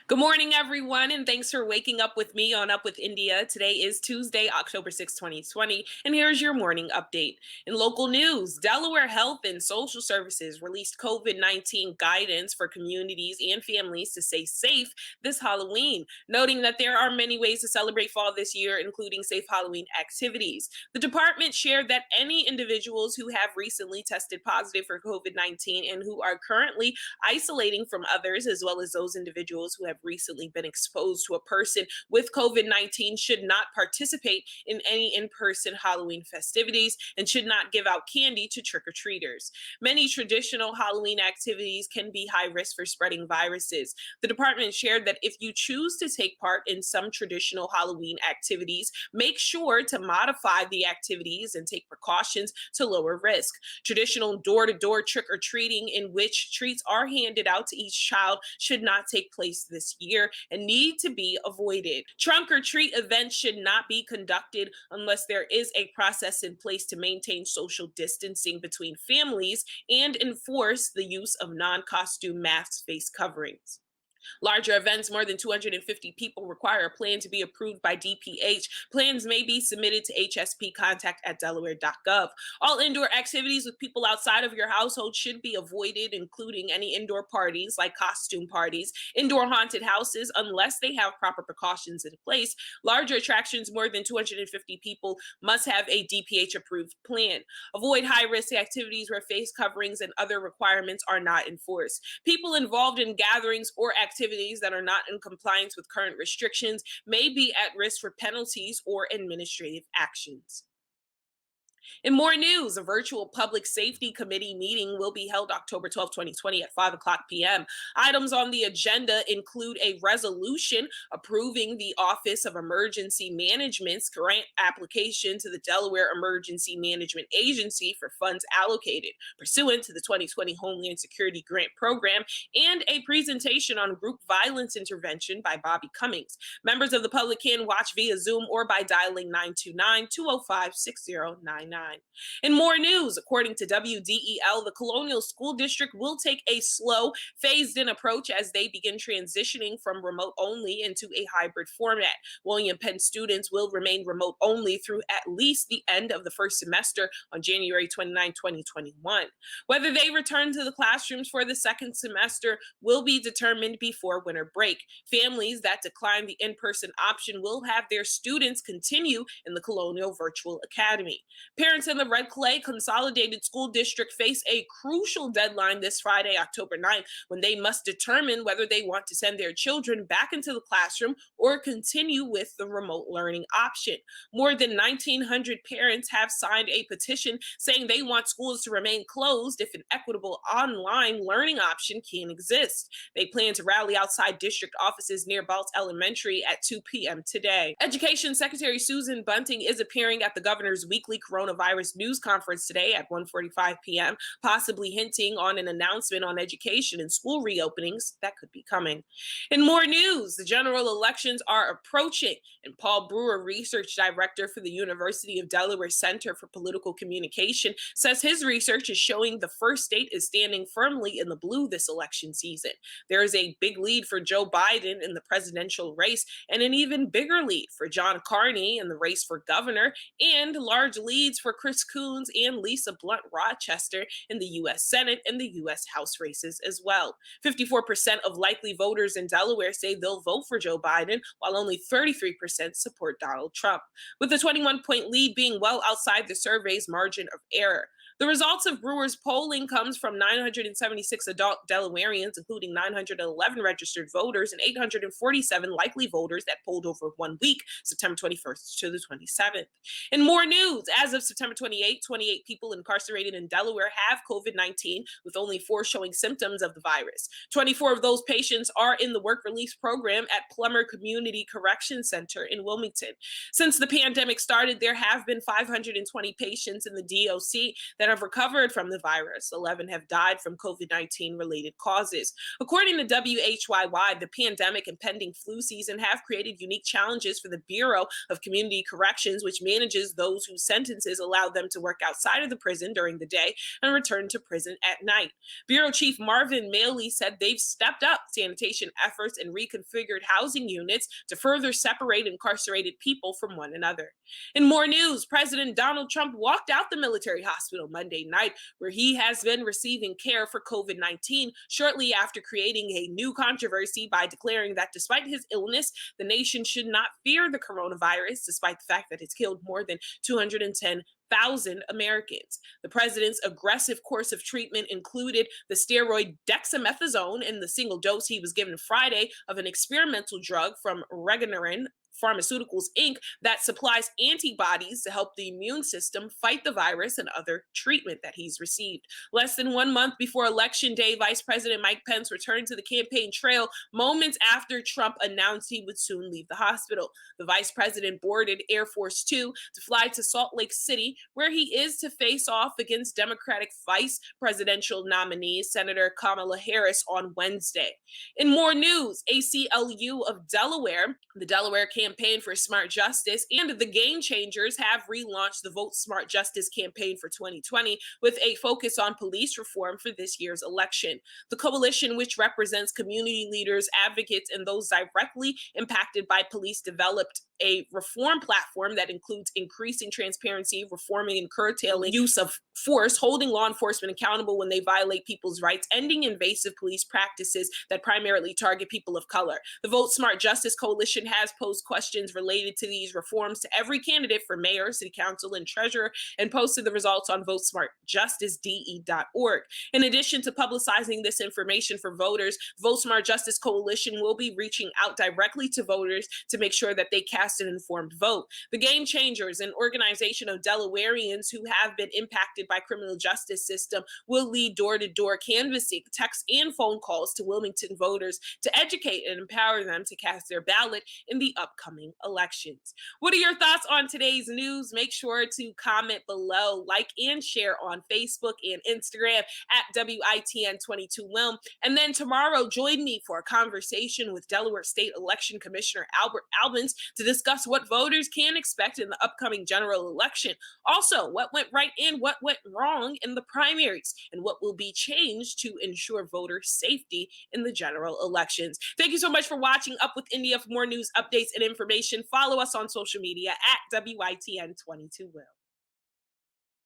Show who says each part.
Speaker 1: Good morning, everyone, and thanks for waking up with me on Up with India. Today is Tuesday, October 6th, 2020, and here's your morning update. In local news, Delaware Health and Social Services released COVID-19 guidance for communities and families to stay safe this Halloween, noting that there are many ways to celebrate fall this year, including safe Halloween activities. The department shared that any individuals who have recently tested positive for COVID-19 and who are currently isolating from others, as well as those individuals who have recently been exposed to a person with COVID 19, should not participate in any in person Halloween festivities and should not give out candy to trick or treaters. Many traditional Halloween activities can be high risk for spreading viruses. The department shared that if you choose to take part in some traditional Halloween activities, make sure to modify the activities and take precautions to lower risk. Traditional door to door trick or treating, in which treats are handed out to each child, should not take place this year and need to be avoided. Trunk or treat events should not be conducted unless there is a process in place to maintain social distancing between families and enforce the use of non costume mask face coverings. Larger events, more than 250 people, require a plan to be approved by DPH. Plans may be submitted to HSP contact at delaware.gov. All indoor activities with people outside of your household should be avoided, including any indoor parties like costume parties, indoor haunted houses, unless they have proper precautions in place. Larger attractions, more than 250 people, must have a DPH approved plan. Avoid high risk activities where face coverings and other requirements are not enforced. People involved in gatherings or activities that are not in compliance with current restrictions may be at risk for penalties or administrative actions. In more news, a virtual public safety committee meeting will be held October 12th, 2020 at 5 o'clock p.m. Items on the agenda include a resolution approving the Office of Emergency Management's grant application to the Delaware Emergency Management Agency for funds allocated pursuant to the 2020 Homeland Security Grant Program, and a presentation on group violence intervention by Bobby Cummings. Members of the public can watch via Zoom or by dialing 929-205-6099. In more news, according to WDEL, the Colonial School District will take a slow, phased in approach as they begin transitioning from remote only into a hybrid format. William Penn students will remain remote only through at least the end of the first semester on January 29, 2021. Whether they return to the classrooms for the second semester will be determined before winter break. Families that decline the in person option will have their students continue in the Colonial Virtual Academy. Parents in the Red Clay Consolidated School District face a crucial deadline this Friday, October 9th, when they must determine whether they want to send their children back into the classroom or continue with the remote learning option. More than 1,900 parents have signed a petition saying they want schools to remain closed if an equitable online learning option can exist. They plan to rally outside district offices near Balts Elementary at 2 p.m. today. Education Secretary Susan Bunting is appearing at the governor's weekly coronavirus news conference today at 1:45 p.m., possibly hinting on an announcement on education and school reopenings that could be coming. In more news, the general elections are approaching, and Paul Brewer, research director for the University of Delaware Center for Political Communication, says his research is showing the first state is standing firmly in the blue this election season. There is a big lead for Joe Biden in the presidential race, and an even bigger lead for John Carney in the race for governor, and large leads for Chris Coons and Lisa Blunt Rochester in the U.S. Senate and the U.S. House races as well. 54% of likely voters in Delaware say they'll vote for Joe Biden, while only 33% support Donald Trump, with the 21-point lead being well outside the survey's margin of error. The results of Brewer's polling comes from 976 adult Delawareans, including 911 registered voters and 847 likely voters that polled over 1 week, September 21st to the 27th. In more news, as of September 28th, 28 people incarcerated in Delaware have COVID-19, with only 4 showing symptoms of the virus. 24 of those patients are in the work release program at Plummer Community Correction Center in Wilmington. Since the pandemic started, there have been 520 patients in the DOC that that have recovered from the virus. 11 have died from COVID-19 related causes. According to WHYY, the pandemic and pending flu season have created unique challenges for the Bureau of Community Corrections, which manages those whose sentences allow them to work outside of the prison during the day and return to prison at night. Bureau Chief Marvin Maley said they've stepped up sanitation efforts and reconfigured housing units to further separate incarcerated people from one another. In more news, President Donald Trump walked out the military hospital Monday night, where he has been receiving care for COVID-19, shortly after creating a new controversy by declaring that despite his illness, the nation should not fear the coronavirus, despite the fact that it's killed more than 210,000 Americans. The president's aggressive course of treatment included the steroid dexamethasone in the single dose he was given Friday of an experimental drug from Regeneron Pharmaceuticals Inc. that supplies antibodies to help the immune system fight the virus, and other treatment that he's received. Less than 1 month before Election Day, Vice President Mike Pence returned to the campaign trail moments after Trump announced he would soon leave the hospital. The vice president boarded Air Force Two to fly to Salt Lake City, where he is to face off against Democratic vice presidential nominee Senator Kamala Harris on Wednesday. In more news, ACLU of Delaware, the Delaware Campaign for Smart Justice, and the Game Changers have relaunched the Vote Smart Justice campaign for 2020 with a focus on police reform for this year's election. The coalition, which represents community leaders, advocates, and those directly impacted by police, developed a reform platform that includes increasing transparency, reforming and curtailing use of force, holding law enforcement accountable when they violate people's rights, ending invasive police practices that primarily target people of color. The Vote Smart Justice Coalition has posed questions related to these reforms to every candidate for mayor, city council, and treasurer, and posted the results on votesmartjusticede.org. In addition to publicizing this information for voters, Vote Smart Justice Coalition will be reaching out directly to voters to make sure that they cast an informed vote. The Game Changers, an organization of Delawareans who have been impacted by criminal justice system, will lead door-to-door canvassing, text and phone calls to Wilmington voters to educate and empower them to cast their ballot in the upcoming elections. What are your thoughts on today's news? Make sure to comment below, like and share on Facebook and Instagram at WITN22Wilm. And then tomorrow, join me for a conversation with Delaware State Election Commissioner Albert Albans to discuss what voters can expect in the upcoming general election. Also, what went right and what went wrong in the primaries, and what will be changed to ensure voter safety in the general elections. Thank you so much for watching Up with India. For more news, updates, and information, follow us on social media at WITN22Wilm.